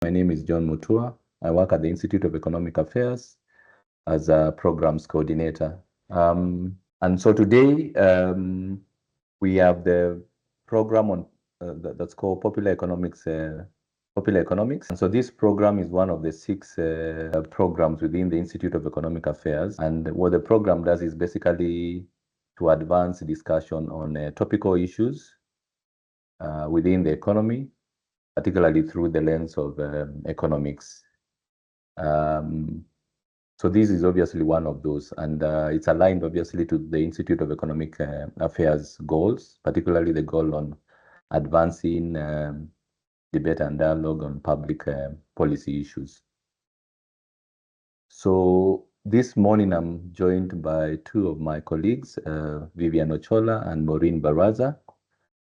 My name is John Mutua. I work at the Institute of Economic Affairs as a programs coordinator. And so today we have the program on that's called Popular Economics. And so this program is one of the 6 programs within the Institute of Economic Affairs. And what the program does is basically to advance discussion on topical issues within the economy, particularly through the lens of economics. So this is obviously one of those, and it's aligned obviously to the Institute of Economic Affairs goals, particularly the goal on advancing debate and dialogue on public policy issues. So this morning I'm joined by 2 of my colleagues, Vivian Ochola and Maureen Baraza,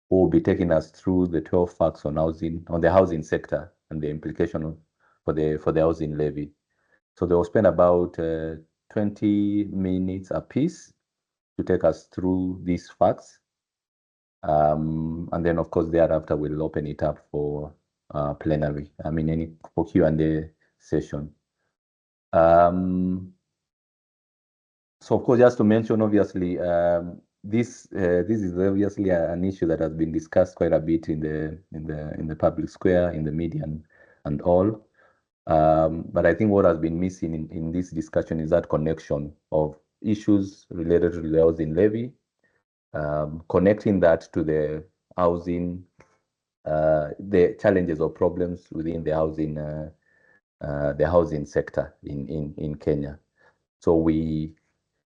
who will be taking us through the 12 facts on the housing sector and the implication for the housing levy. So they will spend about 20 minutes apiece to take us through these facts. And then, of course, thereafter, we'll open it up for plenary, for Q&A session. So, of course, just to mention, obviously, this is obviously an issue that has been discussed quite a bit in the public square, in the media, and all. But I think what has been missing in this discussion is that connection of issues related to the housing levy, connecting that to the housing, the challenges or problems within the housing sector in Kenya. So we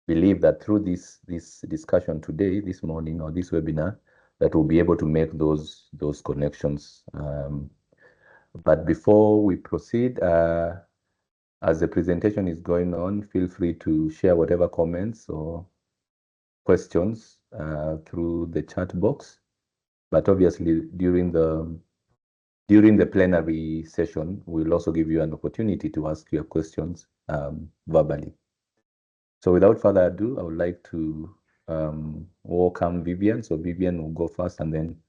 believe that through this discussion today, this morning, or this webinar, that we'll be able to make those connections. But before we proceed, as the presentation is going on, feel free to share whatever comments or questions through the chat box. But obviously, during the plenary session, we'll also give you an opportunity to ask your questions verbally. So without further ado, I would like to welcome Vivian. So Vivian will go first, and then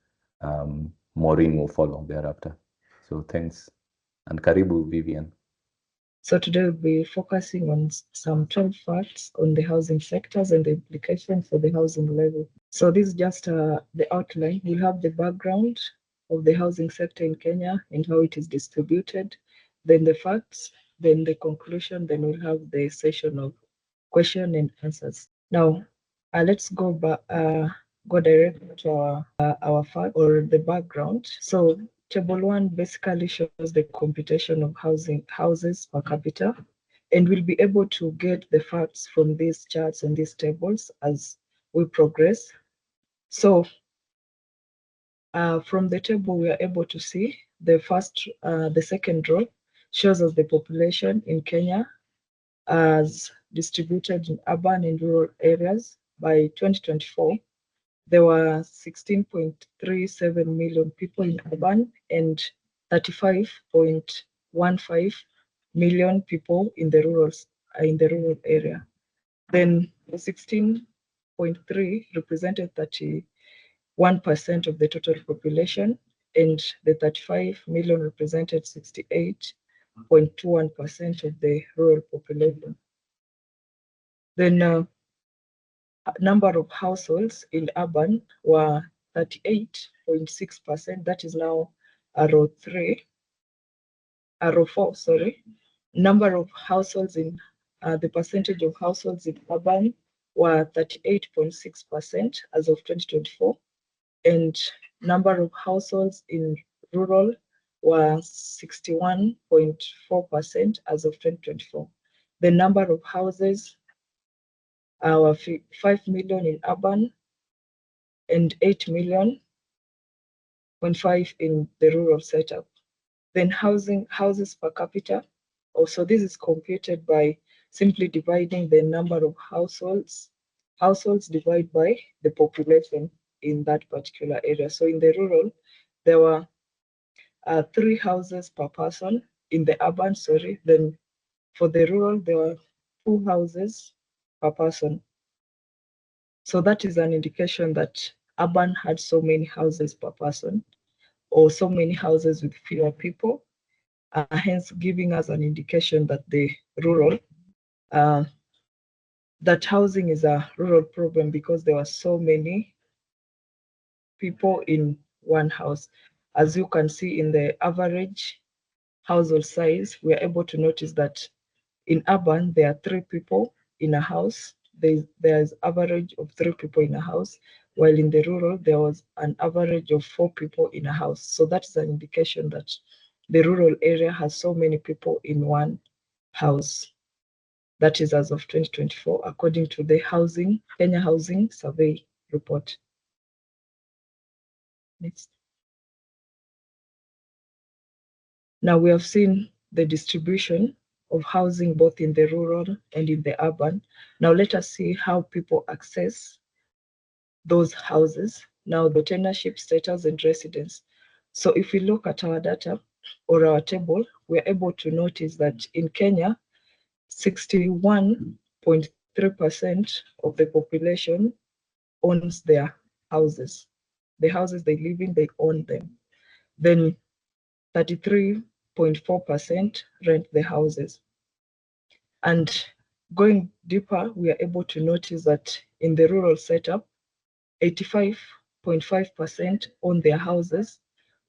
Maureen will follow thereafter. So thanks, and karibu, Vivian. So today we'll be focusing on some 12 facts on the housing sectors and the implications for the housing levy. So this is just the outline. We'll have the background of the housing sector in Kenya and how it is distributed, then the facts, then the conclusion, then we'll have the session of question and answers. Now, let's go direct to our fact or the background. So Table 1 basically shows the computation of houses per capita, and we'll be able to get the facts from these charts and these tables as we progress. So from the table, we are able to see the second row shows us the population in Kenya as distributed in urban and rural areas. By 2024, there were 16.37 million people in urban and 35.15 million people in the rural area. Then the 16.3 represented 31% of the total population, and the 35 million represented 68.21% of the rural population. Then number of households in urban were 38.6%. That is now arrow 4, sorry. Number of households in the percentage of households in urban were 38.6% as of 2024, and number of households in rural were 61.4% as of 2024. The number of houses were 5 million in urban and 8 million, 0.5 in the rural setup. Then houses per capita. Also, this is computed by simply dividing the number of households divided by the population in that particular area. So in the rural, there were 3 houses per person. In the urban, sorry, then for the rural, there were 2 houses per person. So that is an indication that urban had so many houses per person, or so many houses with fewer people. hence giving us an indication that the rural, that housing is a rural problem because there were so many people in one house. As you can see in the average household size, we are able to notice that in urban, there are 3 people in a house. There's average of 3 people in a house, while in the rural, there was an average of 4 people in a house. So that's an indication that the rural area has so many people in one house. That is as of 2024, according to the Kenya Housing Survey report. Next. Now we have seen the distribution of housing both in the rural and in the urban. Now let us see how people access those houses. Now the tenancy status and residence. So if we look at our data or our table, we're able to notice that in Kenya, 61.3% of the population owns their houses. The houses they live in, they own them. Then 33.4% rent the houses. And going deeper, we are able to notice that in the rural setup, 85.5% own their houses,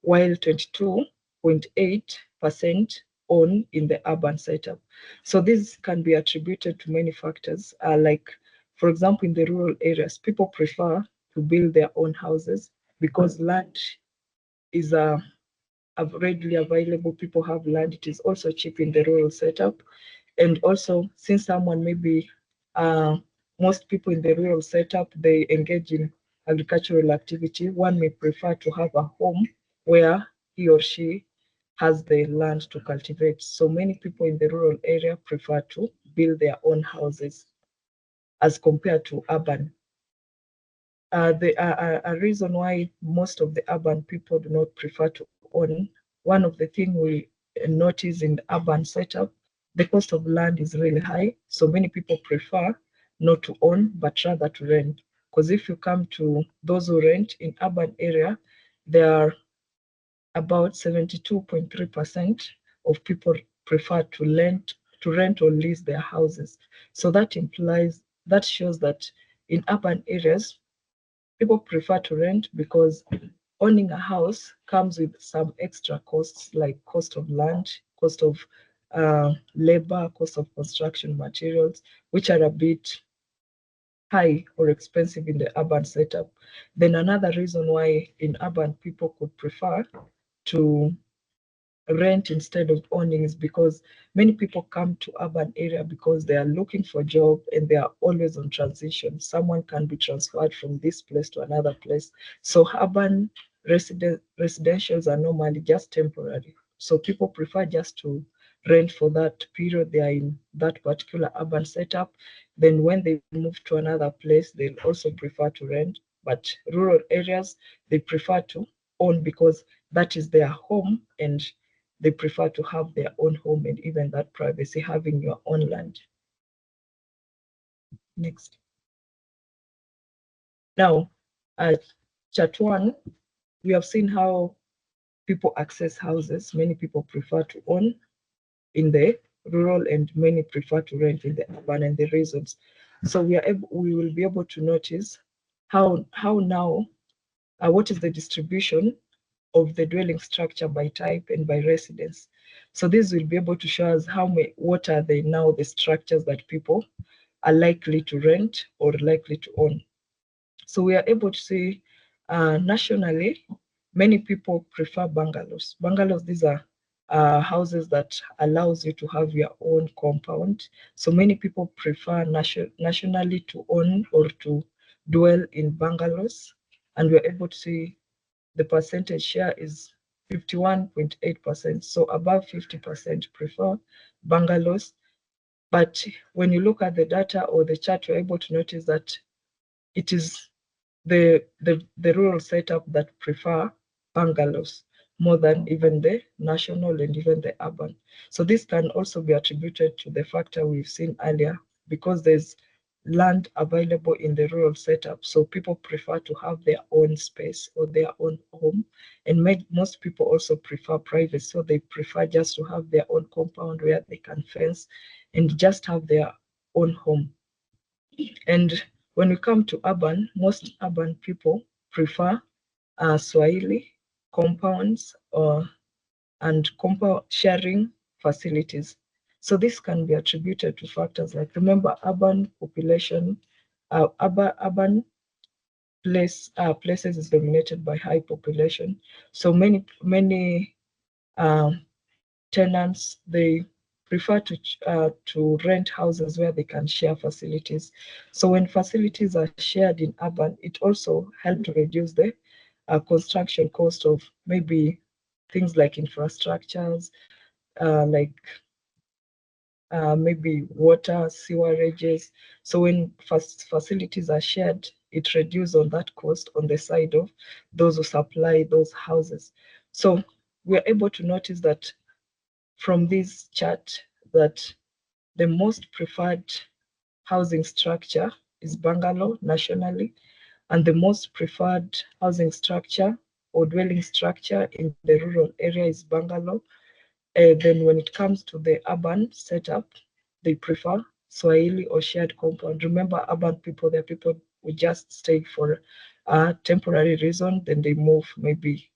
while 22.8% own in the urban setup. So this can be attributed to many factors, like, for example, in the rural areas, people prefer to build their own houses because land is readily available. People have land. It is also cheap in the rural setup. And also, since someone maybe, most people in the rural setup, they engage in agricultural activity, one may prefer to have a home where he or she has the land to cultivate. So many people in the rural area prefer to build their own houses as compared to urban. A reason why most of the urban people do not prefer to own, one of the things we notice in the urban setup, the cost of land is really high. So many people prefer not to own, but rather to rent. Because if you come to those who rent in urban area, there are about 72.3% of people prefer to rent or lease their houses. So that shows that in urban areas, people prefer to rent because owning a house comes with some extra costs like cost of land, cost of labor, cost of construction materials, which are a bit high or expensive in the urban setup. Then another reason why in urban people could prefer to rent instead of owning is because many people come to urban area because they are looking for job and they are always on transition. Someone can be transferred from this place to another place. So urban residentials are normally just temporary. So people prefer just to rent for that period they are in that particular urban setup. Then when they move to another place, they'll also prefer to rent. But rural areas, they prefer to own because that is their home and they prefer to have their own home and even that privacy, having your own land. Next. Now, chart 1, we have seen how people access houses. Many people prefer to own in the rural and many prefer to rent in the urban, and the reasons. So we will be able to notice how now, what is the distribution of the dwelling structure by type and by residence. So this will be able to show us what are the structures that people are likely to rent or likely to own. So we are able to see nationally, many people prefer bungalows. Bungalows, these are houses that allows you to have your own compound. So many people prefer nationally to own or to dwell in bungalows. And we're able to see the percentage share is 51.8%. So above 50% prefer bungalows. But when you look at the data or the chart, you're able to notice that it is the rural setup that prefer bungalows more than even the national and even the urban. So this can also be attributed to the factor we've seen earlier, because there's land available in the rural setup. So people prefer to have their own space or their own home. And most people also prefer privacy. So they prefer just to have their own compound where they can fence and just have their own home. And when we come to urban, most urban people prefer Swahili compounds and compound sharing facilities. So this can be attributed to factors like, remember, urban population, urban places is dominated by high population. So many tenants, they prefer to rent houses where they can share facilities. So when facilities are shared in urban, it also helps to reduce the construction cost of maybe things like infrastructures, like maybe water, sewerages. So when facilities are shared, it reduces on that cost on the side of those who supply those houses. So we're able to notice that from this chart that the most preferred housing structure is bungalow nationally, and the most preferred housing structure or dwelling structure in the rural area is bungalow. Then when it comes to the urban setup, they prefer Swahili or shared compound. Remember, urban people, they're people who just stay for a temporary reason, then they move maybe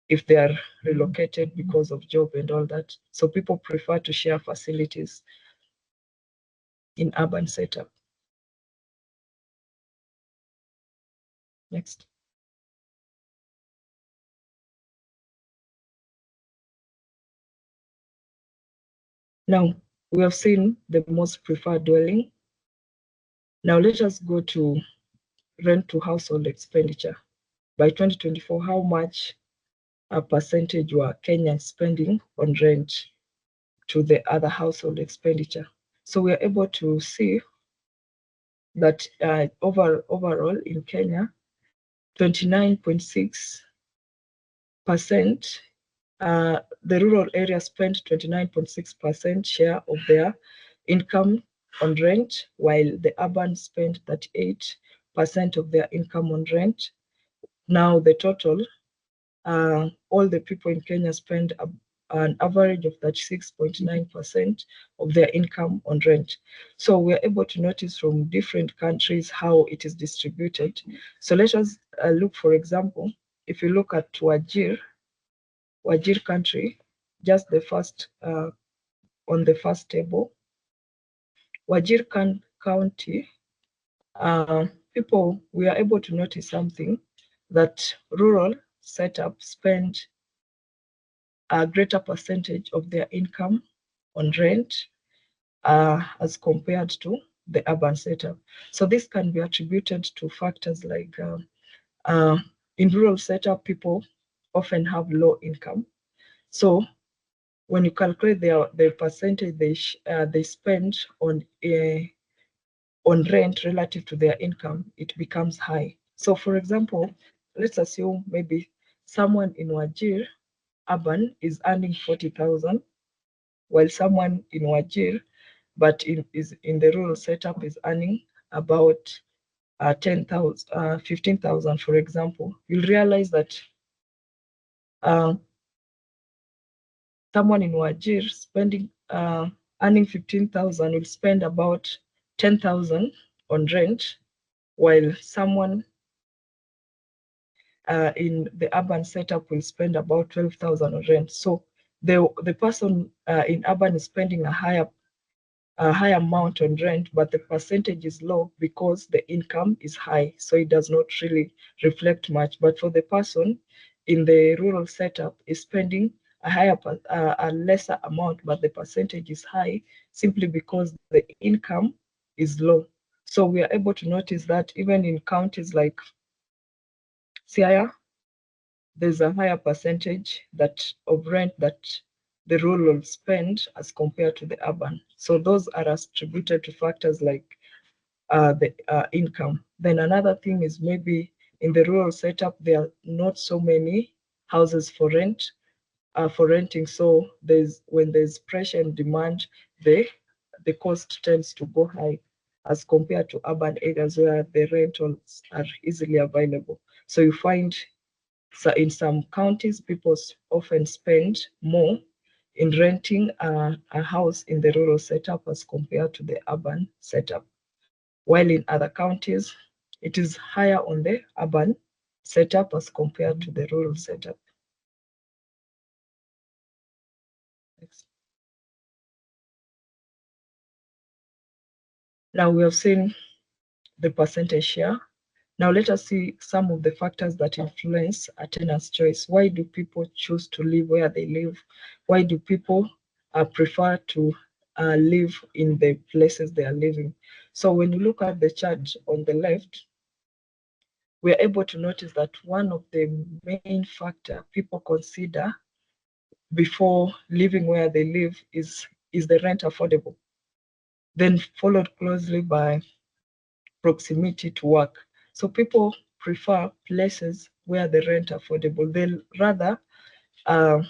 if they are relocated because of job and all that. So people prefer to share facilities in urban setup. Next. Now, we have seen the most preferred dwelling. Now let us go to rent to household expenditure. By 2024, how much a percentage were Kenyans spending on rent to the other household expenditure? So we are able to see that overall in Kenya, 29.6%, the rural area spent 29.6% share of their income on rent, while the urban spent 38% of their income on rent. Now the total, all the people in Kenya spend an average of 36.9% of their income on rent. So we're able to notice from different countries how it is distributed. So let us look, for example, if you look at Wajir country, just the first, on the first table, Wajir County, people, we are able to notice something, that rural setup spend a greater percentage of their income on rent as compared to the urban setup. So this can be attributed to factors like in rural setup, people often have low income. So when you calculate the percentage they spend on rent relative to their income, it becomes high. So for example, let's assume maybe someone in Wajir urban is earning 40,000, while someone in Wajir but is in the rural setup is earning about 10,000, 15,000, for example. You'll realize that someone in Wajir spending earning 15,000 will spend about 10,000 on rent, while someone in the urban setup will spend about 12,000 on rent. So the person in urban is spending a high amount on rent, but the percentage is low because the income is high, so it does not really reflect much. But for the person in the rural setup is spending a lesser amount, but the percentage is high simply because the income is low. So we are able to notice that even in counties like Siaya, there's a higher percentage of rent that the rural spend as compared to the urban. So those are attributed to factors like the income. Then another thing is maybe in the rural setup, there are not so many houses for renting. So when there's pressure and demand, the cost tends to go high. as compared to urban areas where the rentals are easily available. So you find in some counties, people often spend more in renting a house in the rural setup as compared to the urban setup. While in other counties, it is higher on the urban setup as compared to the rural setup. Next. Now we have seen the percentage share. Now let us see some of the factors that influence a tenant's choice. Why do people choose to live where they live? Why do people prefer to live in the places they are living? So when you look at the chart on the left, we are able to notice that one of the main factor people consider before living where they live is the rent affordable? Then followed closely by proximity to work. So people prefer places where the rent affordable. Uh,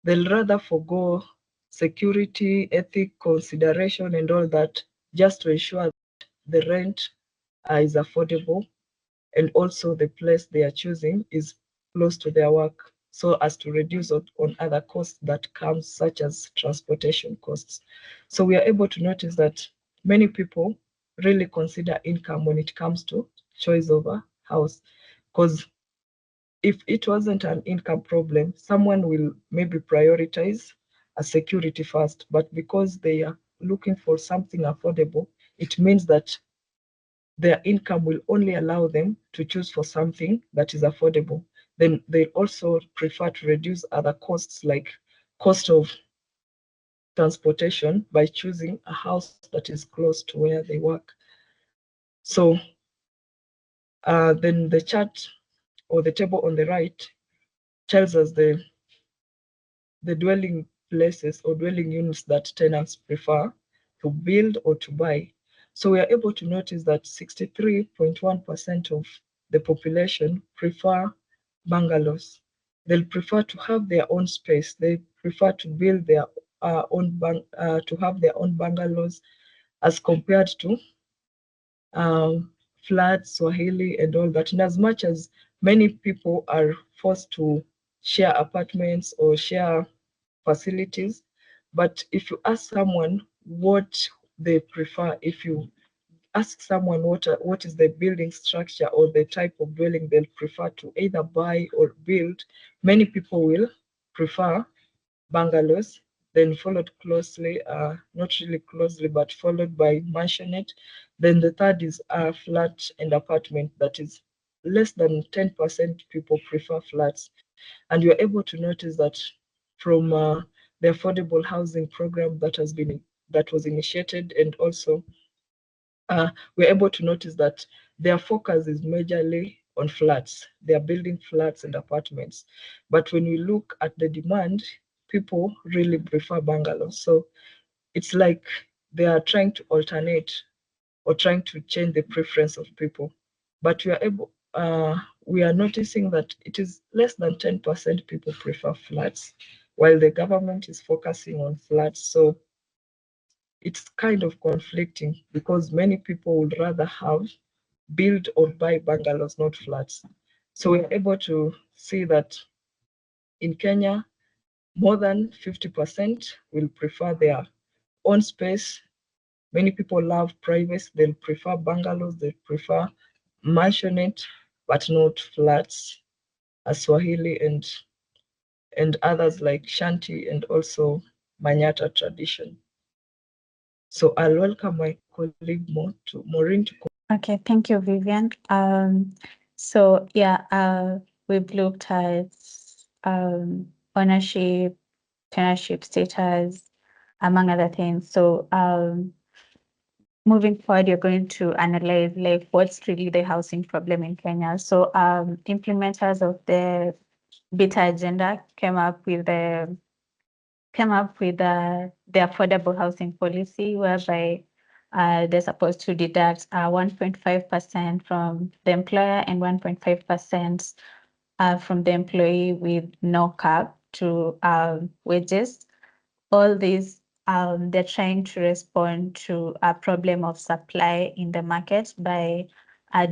they'll rather forgo security, ethic consideration, and all that just to ensure that the rent is affordable, and also the place they are choosing is close to their work, so as to reduce on other costs that come, such as transportation costs. So we are able to notice that many people really consider income when it comes to choice of a house, because if it wasn't an income problem, someone will maybe prioritize a security first, but because they are looking for something affordable, it means that their income will only allow them to choose for something that is affordable. Then they also prefer to reduce other costs, like cost of transportation, by choosing a house that is close to where they work. So then the chart or the table on the right tells us the dwelling places or dwelling units that tenants prefer to build or to buy. So we are able to notice that 63.1% of the population prefer bungalows. They'll prefer to have their own space. They prefer to build their to have their own bungalows, as compared to floods, Swahili, and all that. And as much as many people are forced to share apartments or share facilities, but if you ask someone what they prefer, if you ask someone what is the building structure or the type of dwelling they'll prefer to either buy or build, many people will prefer bungalows, then followed closely, not really closely, but followed by mansionette. Then the third is flat and apartment. That is less than 10% people prefer flats. And you're able to notice that from the affordable housing program that was initiated, and also we're able to notice that their focus is majorly on flats. They are building flats and apartments. But when we look at the demand, people really prefer bungalows. So it's like they are trying to alternate or trying to change the preference of people. But we are noticing that it is less than 10% people prefer flats, while the government is focusing on flats. So it's kind of conflicting, because many people would rather have build or buy bungalows, not flats. So we're able to see that in Kenya, more than 50% will prefer their own space. Many people love privacy. They'll prefer bungalows, they prefer mansionette, but not flats, as Swahili and others like Shanti and also Manyata tradition. So I'll welcome my colleague Maureen to. Okay, thank you, Vivian. So yeah, we've looked at ownership, tenureship status, among other things. So moving forward, you're going to analyze like what's really the housing problem in Kenya. So implementers of the beta agenda came up with the affordable housing policy, whereby they're supposed to deduct 1.5% from the employer and 1.5% from the employee, with no cap to wages. All these they're trying to respond to a problem of supply in the market by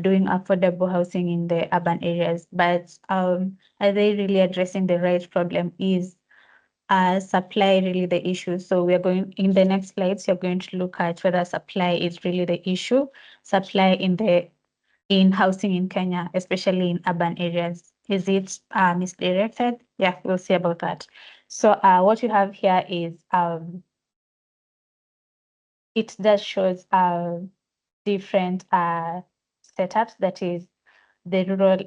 doing affordable housing in the urban areas. But are they really addressing the right problem? Is supply really the issue? So we're going, in the next slides, you're going to look at whether supply is really the issue. Supply in housing in Kenya, especially in urban areas. Is it misdirected? Yeah, we'll see about that. So what you have here is it just shows different setups, that is the rural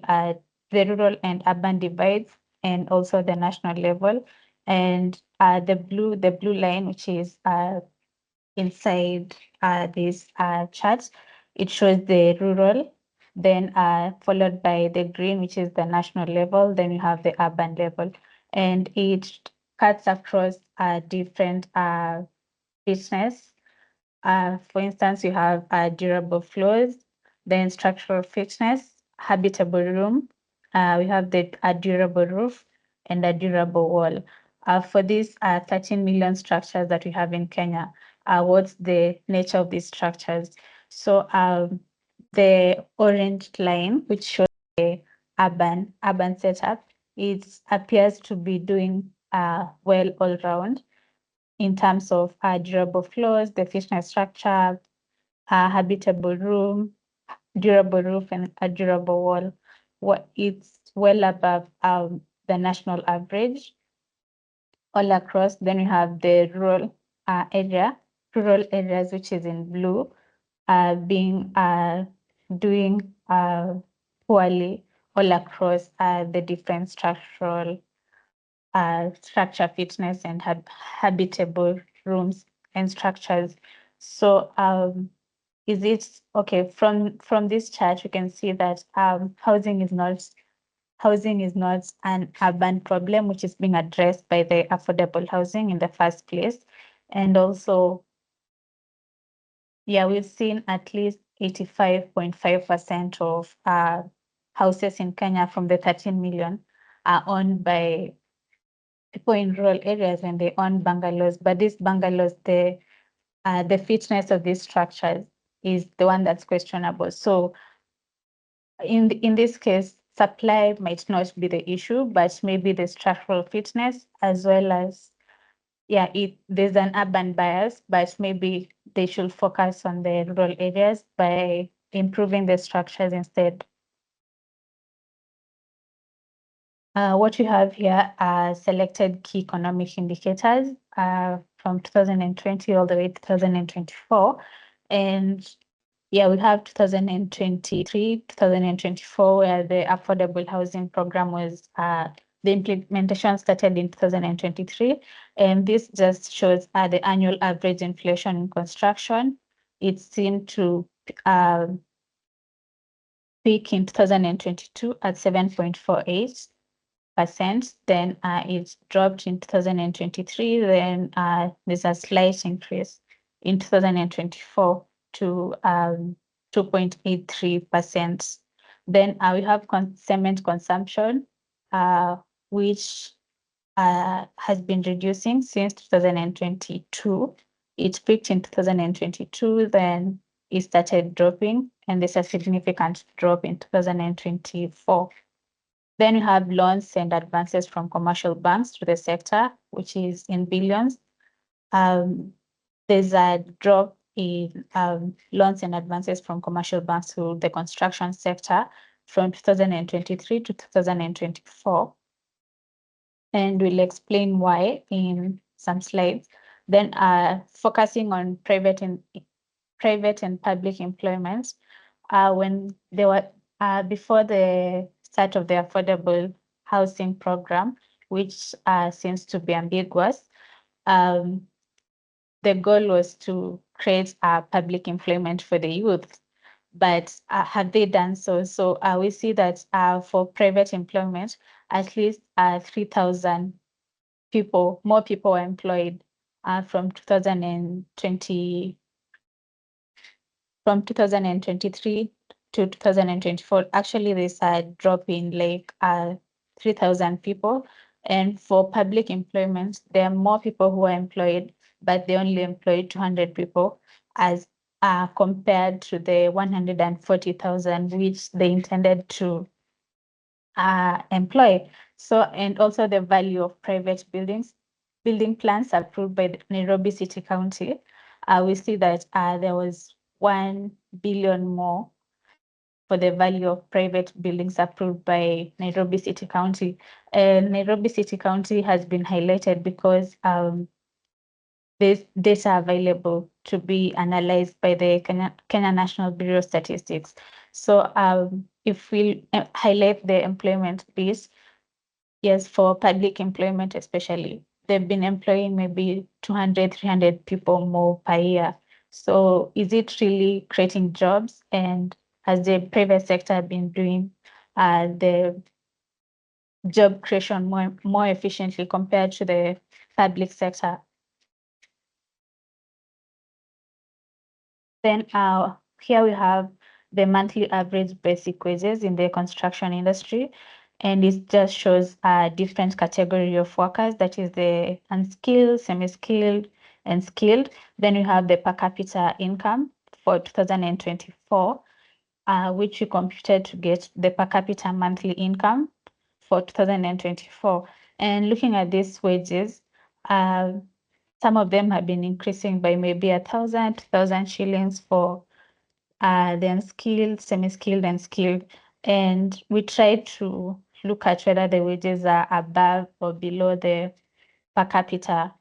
and urban divides, and also the national level. And the blue line, which is inside this chart, it shows the rural, then followed by the green, which is the national level, then you have the urban level, and it cuts across different business. For instance, you have durable floors, then structural fitness, habitable room. We have the durable roof and a durable wall. For these 13 million structures that we have in Kenya, what's the nature of these structures? So the orange line, which shows the urban setup, it appears to be doing well all round in terms of durable floors, the fitness structure, habitable room, durable roof, and a durable wall. It's well above the national average all across. Then we have the rural areas, which is in blue, being doing poorly all across the different structure fitness and habitable rooms and structures. So is it okay? From this chart, you can see that housing is not an urban problem, which is being addressed by the affordable housing in the first place. And also, yeah, we've seen at least 85.5% of houses in Kenya from the 13 million are owned by people in rural areas, and they own bungalows. But these bungalows, the fitness of these structures is the one that's questionable. So in this case, supply might not be the issue, but maybe the structural fitness, as well as, yeah, there's an urban bias, but maybe they should focus on the rural areas by improving the structures instead. What you have here are selected key economic indicators from 2020 all the way to 2024. And yeah, we have 2023, 2024, where the affordable housing program was, the implementation started in 2023. And this just shows the annual average inflation in construction. It seemed to peak in 2022 at 7.48%. Then it dropped in 2023. Then there's a slight increase in 2024 to 2.83%. Then we have cement consumption, which has been reducing since 2022. It peaked in 2022, then it started dropping, and there's a significant drop in 2024. Then you have loans and advances from commercial banks to the sector, which is in billions. There's a drop in loans and advances from commercial banks to the construction sector from 2023 to 2024. And we'll explain why in some slides. Then focusing on private and public employment, when they were before the start of the affordable housing program, which seems to be ambiguous, the goal was to create public employment for the youth. But have they done so? So we see that for private employment, at least 3,000 more people were employed from 2023 to 2024. Actually, there's a drop in like 3,000 people. And for public employment, there are more people who are employed, but they only employ 200 people as compared to the 140,000 which they intended to employ. So, and also the value of private building plans approved by the Nairobi City County, we see that there was 1 billion more for the value of private buildings approved by Nairobi City County. And Nairobi City County has been highlighted because there's data available to be analyzed by the Kenya National Bureau of Statistics. So if we highlight the employment piece, yes, for public employment especially, they've been employing maybe 200, 300 people more per year. So is it really creating jobs? And has the private sector been doing the job creation more efficiently compared to the public sector? Then here we have the monthly average basic wages in the construction industry. And it just shows a different category of workers, that is the unskilled, semi-skilled, and skilled. Then we have the per capita income for 2024, which we computed to get the per capita monthly income for 2024. And looking at these wages, some of them have been increasing by maybe 1,000, 2,000 shillings for the unskilled, semi-skilled, and skilled. And we try to look at whether the wages are above or below the per capita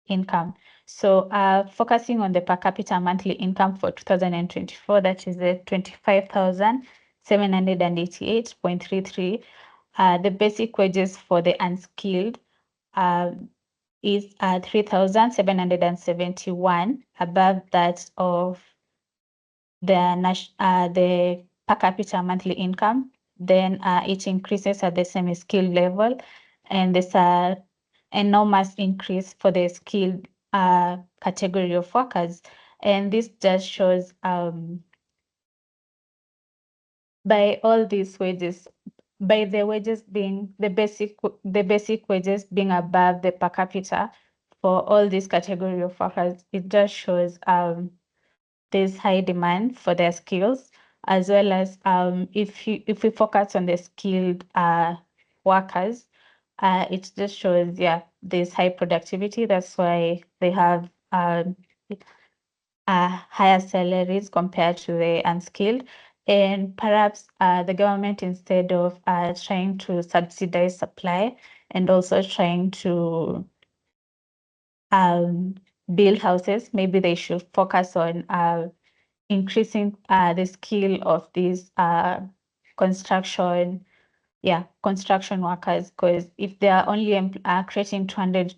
income. So focusing on the per capita monthly income for 2024, that is the 25,788.33. The basic wages for the unskilled is 3,771, above that of the per capita monthly income. Then it increases at the semi-skilled level, and there's an enormous increase for the skilled category of workers. And this just shows by all these wages, by the wages being the basic wages being above the per capita for all these category of workers, it just shows there's high demand for their skills, as well as if we focus on the skilled workers, it just shows there's high productivity. That's why they have higher salaries compared to the unskilled. And perhaps the government, instead of trying to subsidize supply and also trying to build houses, maybe they should focus on increasing the skill of these construction workers, because if they are only creating 200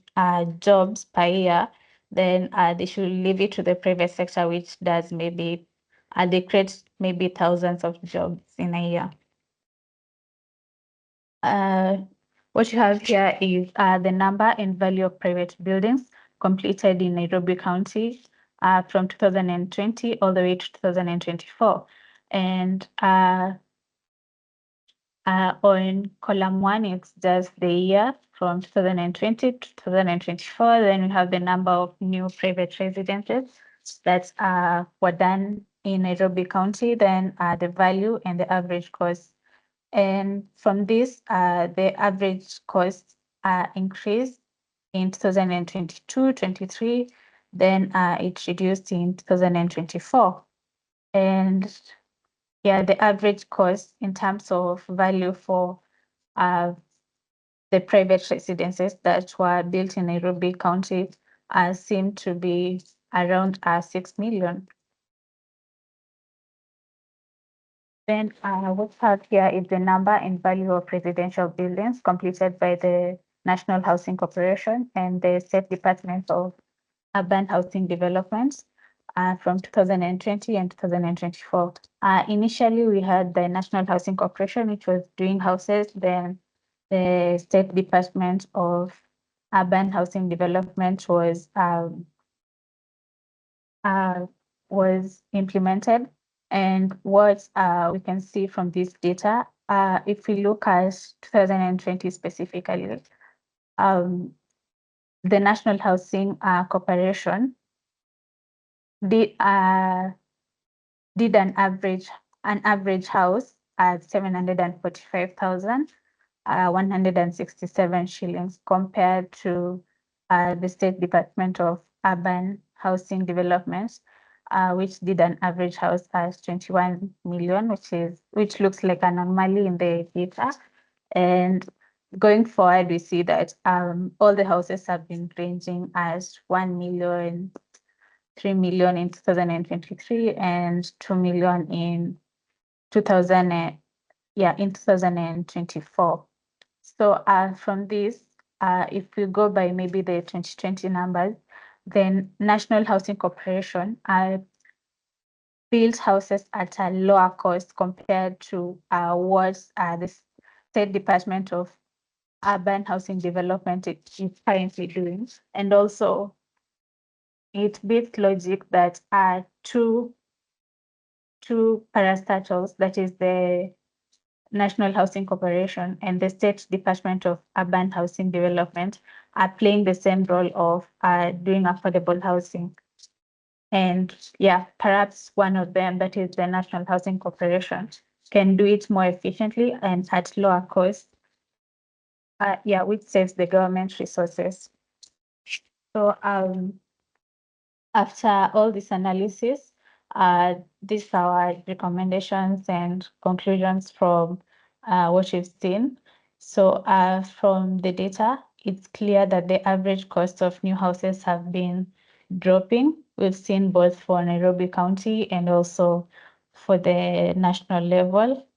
jobs per year, then they should leave it to the private sector, which does maybe they create maybe thousands of jobs in a year. What you have here is the number and value of private buildings completed in Nairobi County from 2020 all the way to 2024. And on column 1, it's just the year from 2020 to 2024. Then we have the number of new private residences that were done in Nairobi County, then the value and the average cost. And from this, the average cost increased in 2022, 23, then it reduced in 2024. And the average cost in terms of value for the private residences that were built in Nairobi County seem to be around 6 million. Then what we have here is the number and value of residential buildings completed by the National Housing Corporation and the State Department of Urban Housing Development from 2020 and 2024. Initially, we had the National Housing Corporation, which was doing houses. Then the State Department of Urban Housing Development was implemented. And what we can see from this data, if we look at 2020 specifically, the National Housing Corporation did an average house at 745,167 shillings compared to the State Department of Urban Housing Development, which did an average house as 21 million, which looks like an anomaly in the data. And going forward, we see that all the houses have been ranging as 1 million, 3 million in 2023, and 2 million in 2024. So from this, if we go by maybe the 2020 numbers, then National Housing Corporation built houses at a lower cost compared to what the State Department of Urban Housing Development is currently doing. And also, it beats logic that two parastatals, that is the National Housing Corporation and the State Department of Urban Housing Development, are playing the same role of doing affordable housing. And yeah, perhaps one of them, that is the National Housing Corporation, can do it more efficiently and at lower cost, which saves the government resources. So after all this analysis, these are our recommendations and conclusions from what we've seen. So from the data, it's clear that the average cost of new houses have been dropping. We've seen both for Nairobi County and also for the national level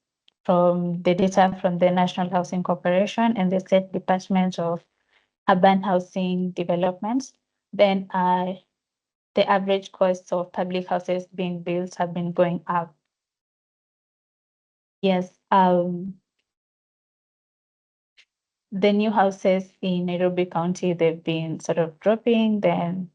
from the data from the National Housing Corporation and the State Department of Urban Housing Development. Then the average cost of public houses being built have been going up. Yes, the new houses in Nairobi County, they've been sort of dropping. Then,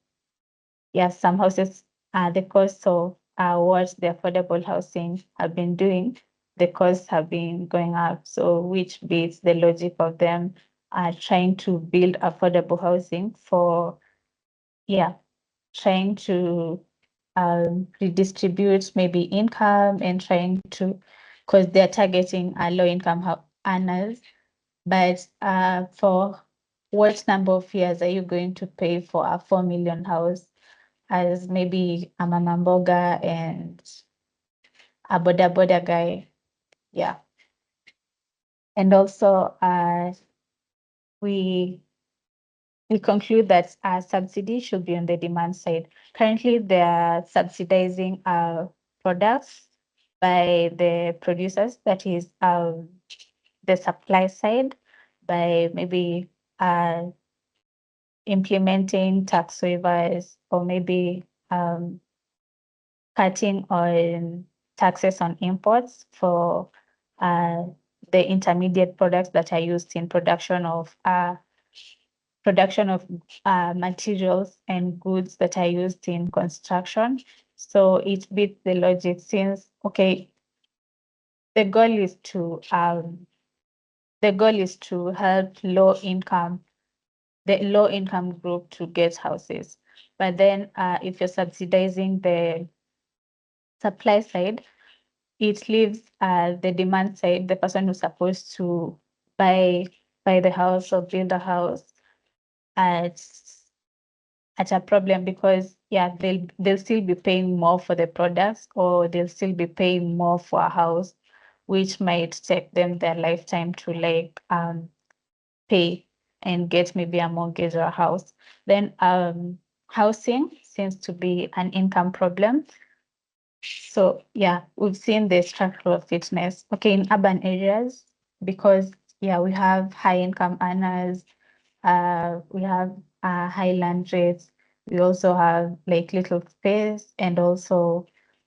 yes, some houses, the cost of what the affordable housing have been doing, the costs have been going up. So, which beats the logic of them trying to build affordable housing for, trying to redistribute maybe income and trying to, because they're targeting low income earners. But for what number of years are you going to pay for a 4 million house as maybe a mama mboga and a boda guy? Yeah. And also we conclude that subsidy should be on the demand side. Currently, they are subsidizing products by the producers, that is the supply side, by maybe implementing tax waivers or maybe cutting on taxes on imports for the intermediate products that are used in production of materials and goods that are used in construction. So it beats the logic since, okay, the goal is to help the low income group to get houses. But then if you're subsidizing the supply side, it leaves the demand side, the person who's supposed to buy the house or build a house at a problem, because they'll still be paying more for the products, or they'll still be paying more for a house, which might take them their lifetime to pay and get maybe a mortgage or a house. Then housing seems to be an income problem. So we've seen the structural fitness, okay, in urban areas, because we have high income earners, we have high land rates, we also have like little space, and also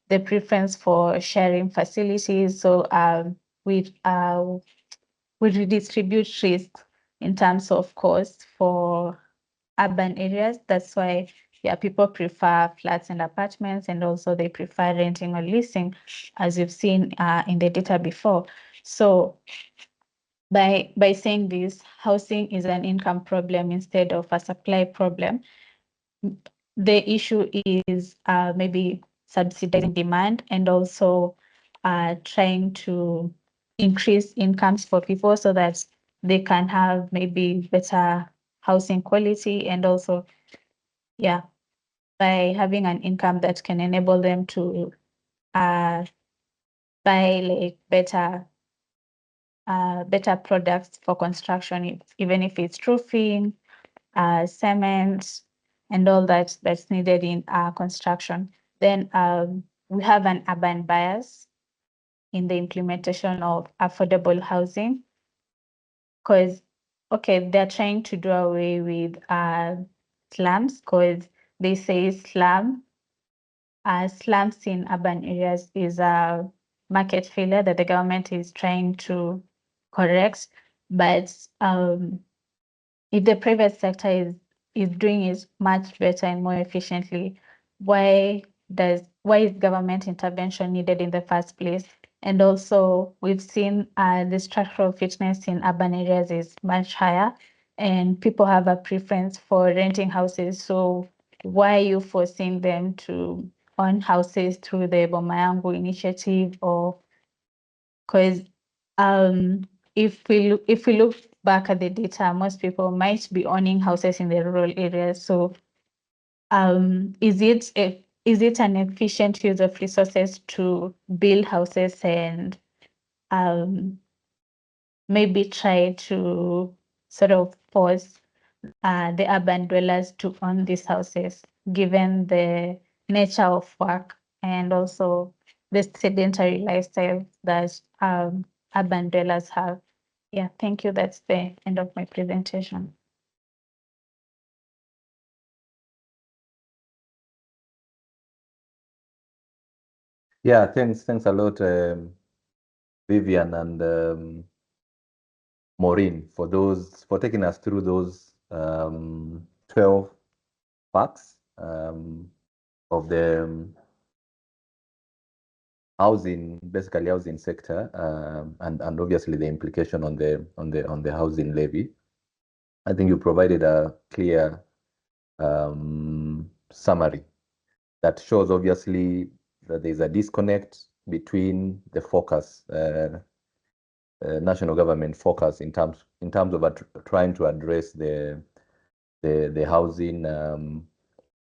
the preference for sharing facilities. So we redistribute risk in terms of cost for urban areas. That's why people prefer flats and apartments, and also they prefer renting or leasing, as you've seen in the data before. So by saying this, housing is an income problem instead of a supply problem. The issue is maybe subsidizing demand and also trying to increase incomes for people so that they can have maybe better housing quality, and also, yeah, by having an income that can enable them to buy like better products for construction, even if it's roofing, cement, and all that's needed in construction. Then we have an urban bias in the implementation of affordable housing, because, okay, they're trying to do away with slums, because they say slums in urban areas is a market failure that the government is trying to correct. But if the private sector is doing it much better and more efficiently, why is government intervention needed in the first place? And also, we've seen the structural fitness in urban areas is much higher, and people have a preference for renting houses. So why are you forcing them to own houses through the Boma Yangu initiative? Or because if we look back at the data, most people might be owning houses in the rural areas. So is it an efficient use of resources to build houses and maybe try to sort of force the urban dwellers to own these houses, given the nature of work and also the sedentary lifestyle that urban dwellers have? Yeah, thank you. That's the end of my presentation. Yeah, thanks a lot, Vivian and Maureen, for taking us through those 12 facts of the basically housing sector, and obviously the implication on the housing levy. I think you provided a clear summary that shows obviously that there's a disconnect between the focus, national government focus in terms of trying to address the housing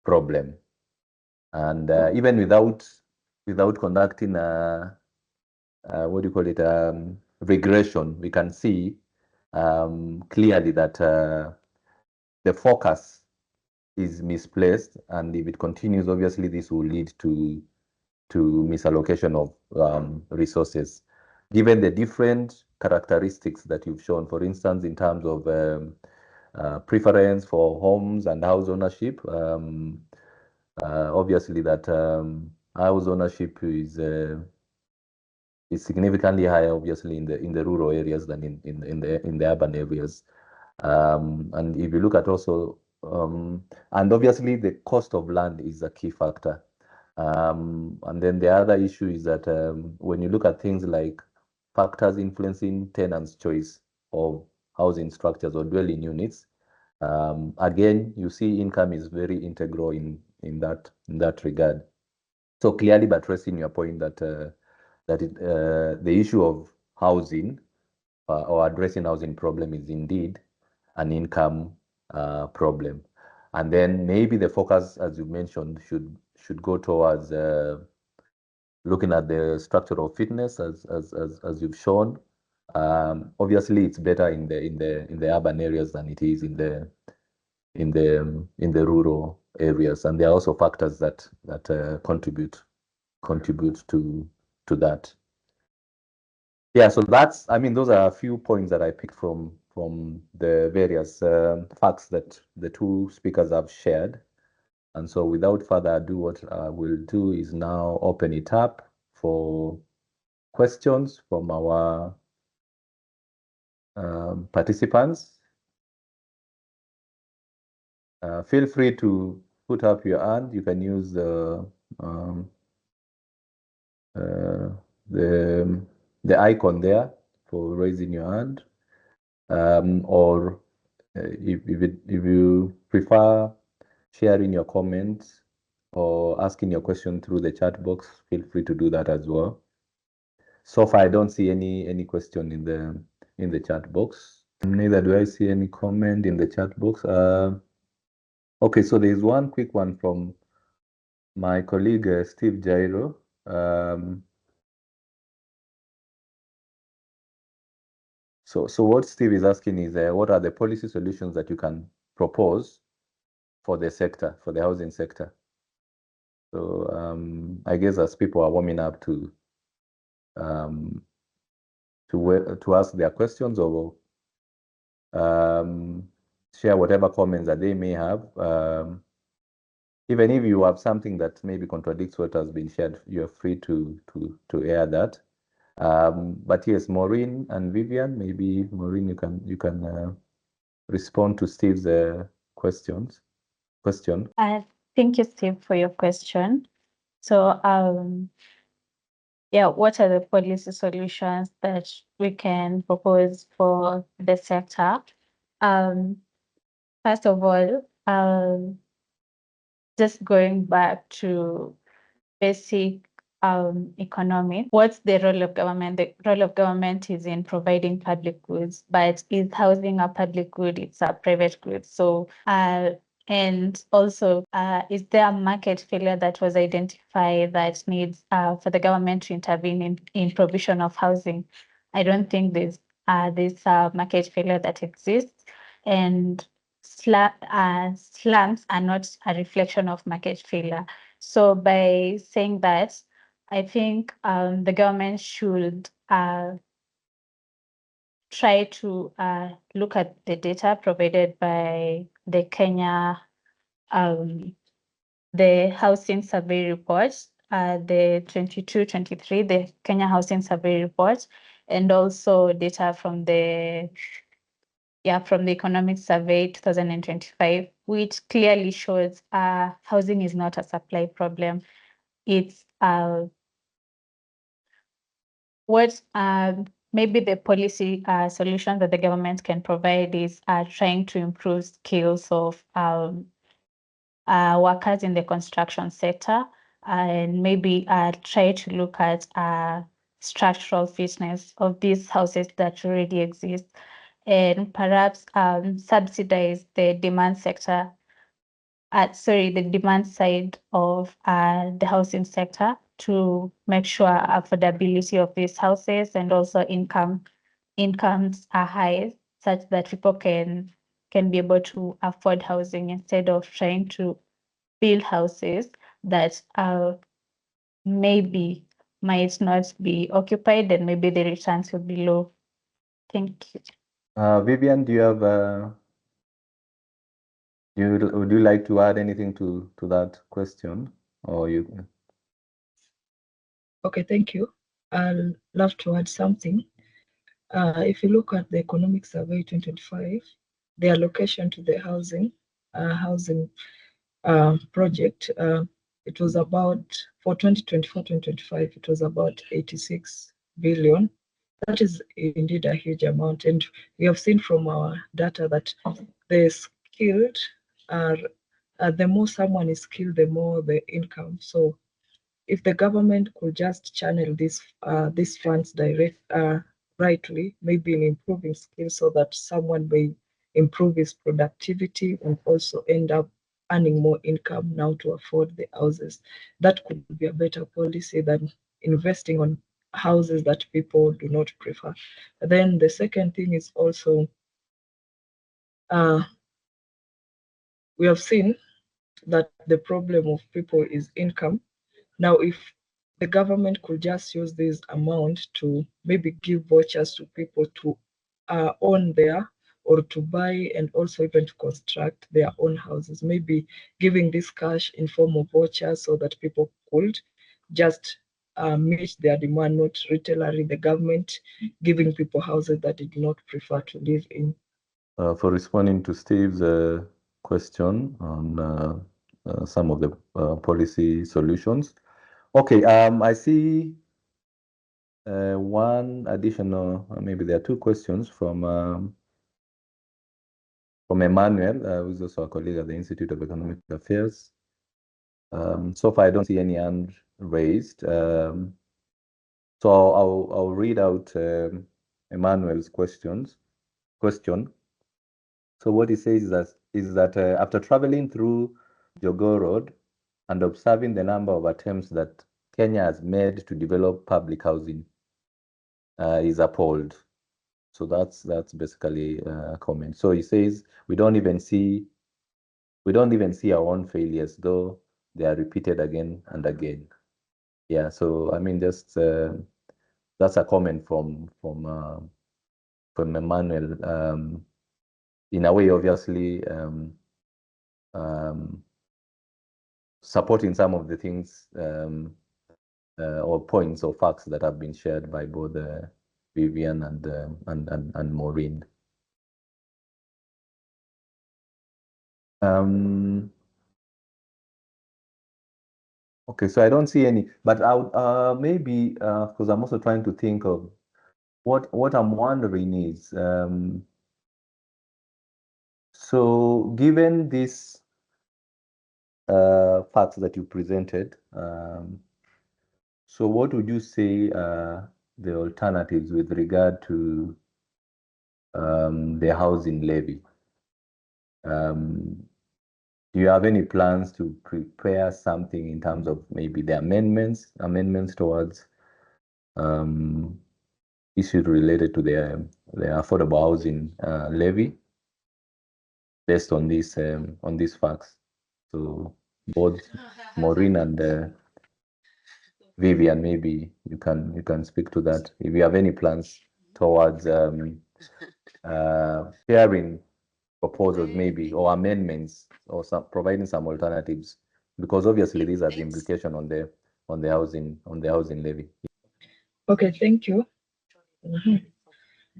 problem, and even without conducting what do you call it, regression, we can see clearly that the focus is misplaced, and if it continues, obviously this will lead to misallocation of resources, given the different characteristics that you've shown. For instance, in terms of preference for homes and house ownership, obviously that house ownership is significantly higher, obviously, in the rural areas than in the urban areas. And if you look at also, and obviously the cost of land is a key factor. And then the other issue is that when you look at things like factors influencing tenants' choice of housing structures or dwelling units, again, you see income is very integral in that regard. So clearly buttressing your point that the issue of housing or addressing housing problem is indeed an income problem. And then maybe the focus, as you mentioned, should go towards looking at the structural fitness as you've shown. Obviously, it's better in the urban areas than it is in the rural areas, and there are also factors that contribute to that. Yeah, so those are a few points that I picked from the various facts that the two speakers have shared. And so without further ado, what I will do is now open it up for questions from our participants. Feel free to put up your hand. You can use the icon there for raising your hand. or if you prefer sharing your comments or asking your question through the chat box, feel free to do that as well. So far, I don't see any question in the chat box. Neither do I see any comment in the chat box. Okay, so there is one quick one from my colleague Steve Jairo. So what Steve is asking is, what are the policy solutions that you can propose for the sector, for the housing sector? So I guess as people are warming up to ask their questions or share whatever comments that they may have. Even if you have something that maybe contradicts what has been shared, you're free to air that. But yes, Maureen and Vivian, maybe Maureen, you can respond to Steve's question. Thank you, Steve, for your question. So, yeah, what are the policy solutions that we can propose for the sector? First of all, just going back to basic economics. What's the role of government? The role of government is in providing public goods, but is housing a public good? It's a private good. So, and also, is there a market failure that was identified that needs for the government to intervene in provision of housing? I don't think there's this market failure that exists, and slums are not a reflection of market failure. So by saying that, I think the government should try to look at the data provided by the Kenya, the housing survey report, the 22-23, the Kenya housing survey report, and also data from the economic survey 2025, which clearly shows housing is not a supply problem. It's what maybe the policy solution that the government can provide is trying to improve skills of workers in the construction sector, and maybe try to look at structural fitness of these houses that already exist, and perhaps subsidize the demand sector, the demand side of the housing sector to make sure affordability of these houses and also incomes are high, such that people can be able to afford housing instead of trying to build houses that maybe might not be occupied, and maybe the returns will be low. Thank you. Vivian, do you have would you like to add anything to that question, or you? Okay, thank you. I'll love to add something. If you look at the Economic Survey 2025, the allocation to the housing project, it was about, for 2024-2025, it was about 86 billion. That is indeed a huge amount. And we have seen from our data that the skilled are, the more someone is skilled, the more the income. So if the government could just channel these funds rightly, maybe in improving skills, so that someone may improve his productivity and also end up earning more income now to afford the houses, that could be a better policy than investing on houses that people do not prefer. Then the second thing is also, we have seen that the problem of people is income. Now, if the government could just use this amount to maybe give vouchers to people to own their, or to buy, and also even to construct their own houses, maybe giving this cash in form of vouchers so that people could just meet their demand, not retailing the government giving people houses that they do not prefer to live in. For responding to Steve's question on some of the policy solutions. Okay, I see one additional, maybe there are two questions from from Emmanuel, who's also a colleague at the Institute of Economic Affairs. So far, I don't see any hand raised. So I'll read out Emmanuel's question. So what he says is that after traveling through Jogoo Road and observing the number of attempts that Kenya has made to develop public housing, is appalled. So that's basically a comment. So he says we don't even see our own failures, though they are repeated again and again. Yeah. So I mean, just that's a comment from Emmanuel. In a way, obviously, supporting some of the things or points or facts that have been shared by both Vivian and Maureen. Okay, so I don't see any, but I would maybe because I'm also trying to think of what I'm wondering is so given these facts that you presented, so what would you say the alternatives with regard to the housing levy? Do you have any plans to prepare something in terms of maybe the amendments towards issues related to the affordable housing levy based on these facts? So both Maureen and Vivian, maybe you can speak to that if you have any plans towards sharing proposals maybe or amendments or providing some alternatives, because obviously these are the implication on the housing levy. Okay, thank you.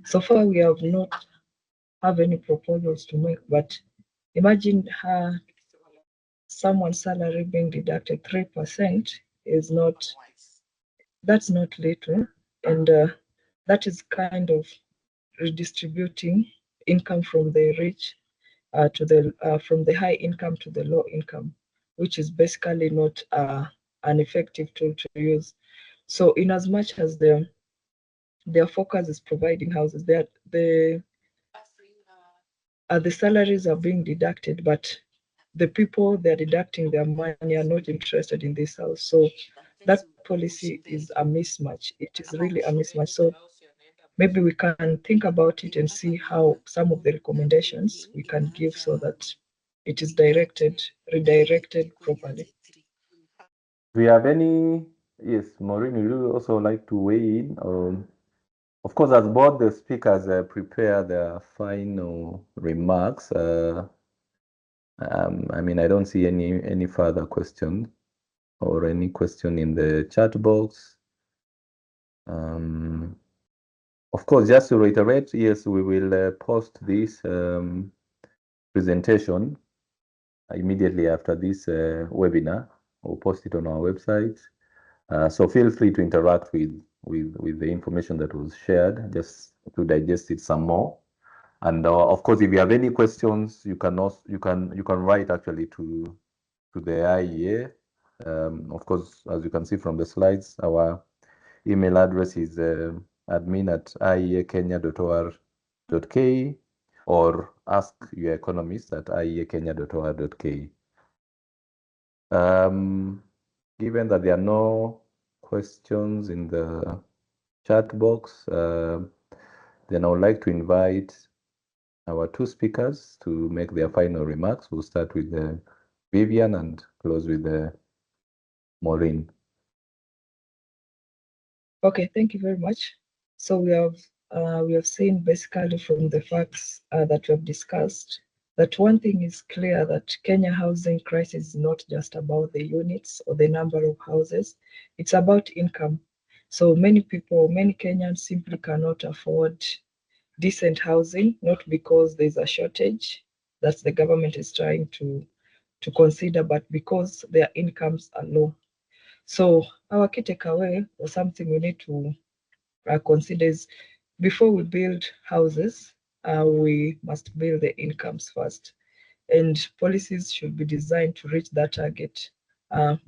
So far, we have not have any proposals to make, but imagine someone's salary being deducted 3% is that's not little, and that is kind of redistributing income from the rich to the from the high income to the low income, which is basically not an effective tool to use. So in as much as their focus is providing houses, the salaries are being deducted, but the people they're deducting their money are not interested in this house. So that policy is a mismatch. It is really a mismatch. So maybe we can think about it and see how some of the recommendations we can give so that it is redirected properly. Do you have any? Yes, Maureen, would you also like to weigh in? Of course, as both the speakers prepare their final remarks, I mean, I don't see any further questions or any question in the chat box. Of course, just to reiterate, yes, we will post this presentation immediately after this webinar. We'll post it on our website. So feel free to interact with the information that was shared, just to digest it some more. And of course, if you have any questions, you can write actually to the IEA. Of course, as you can see from the slides, our email address is admin@ieakenya.or.ke or askyoureconomist@ieakenya.or.ke. Given that there are no questions in the chat box, then I would like to invite our two speakers to make their final remarks. We'll start with Vivian and close with Maureen. Okay, thank you very much. So we have seen basically from the facts that we have discussed that one thing is clear, that Kenya housing crisis is not just about the units or the number of houses, it's about income. So many Kenyans simply cannot afford decent housing, not because there's a shortage that the government is trying to consider, but because their incomes are low. So our key takeaway, or something we need to consider, is before we build houses, we must build the incomes first. And policies should be designed to reach that target,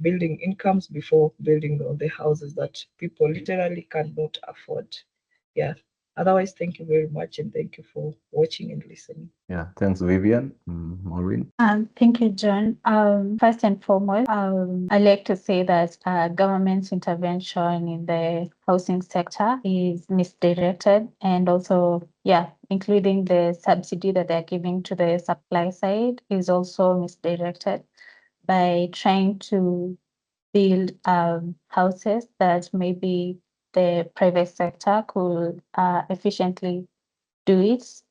building incomes before building the houses that people literally cannot afford. Yeah. Otherwise, thank you very much, and thank you for watching and listening. Yeah, thanks, Vivian. Maureen. Thank you, John. First and foremost, I like to say that government's intervention in the housing sector is misdirected, and also, including the subsidy that they're giving to the supply side is also misdirected by trying to build houses that maybe the private sector could efficiently do it.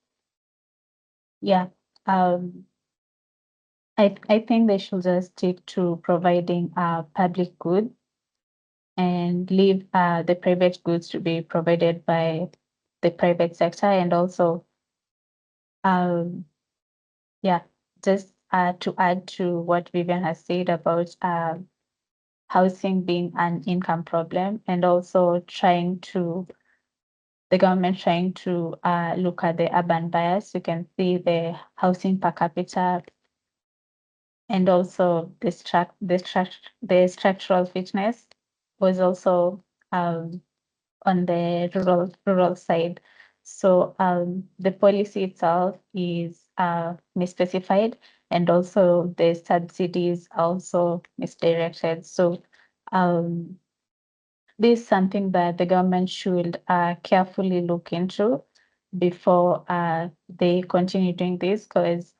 Yeah. Um, I think they should just stick to providing public good and leave the private goods to be provided by the private sector. And also, um, yeah, just to add to what Vivian has said about housing being an income problem, and also the government trying to look at the urban bias. You can see the housing per capita and also the structural fitness was also on the rural side. So the policy itself is misspecified, and also the subsidies also misdirected. So this is something that the government should carefully look into before they continue doing this, because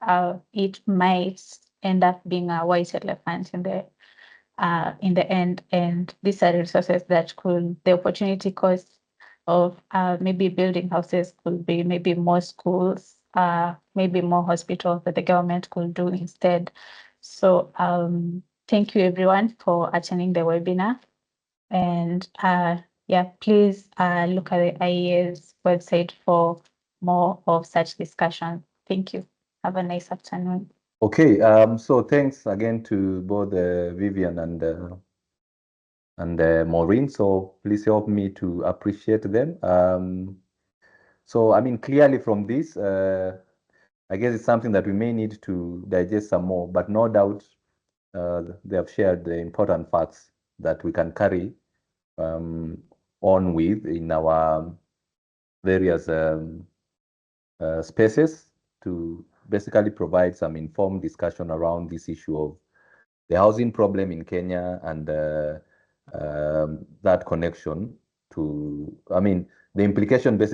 it might end up being a white elephant in the end. And these are resources that the opportunity cost of maybe building houses could be maybe more schools, maybe more hospitals that the government could do instead. So thank you everyone for attending the webinar. And please look at the IEA's website for more of such discussion. Thank you. Have a nice afternoon. Okay, so thanks again to both Vivian and Maureen. So please help me to appreciate them. So I mean, clearly from this, I guess it's something that we may need to digest some more, but no doubt they have shared the important facts that we can carry on with in our various spaces to basically provide some informed discussion around this issue of the housing problem in Kenya and that connection to, I mean, the implication basically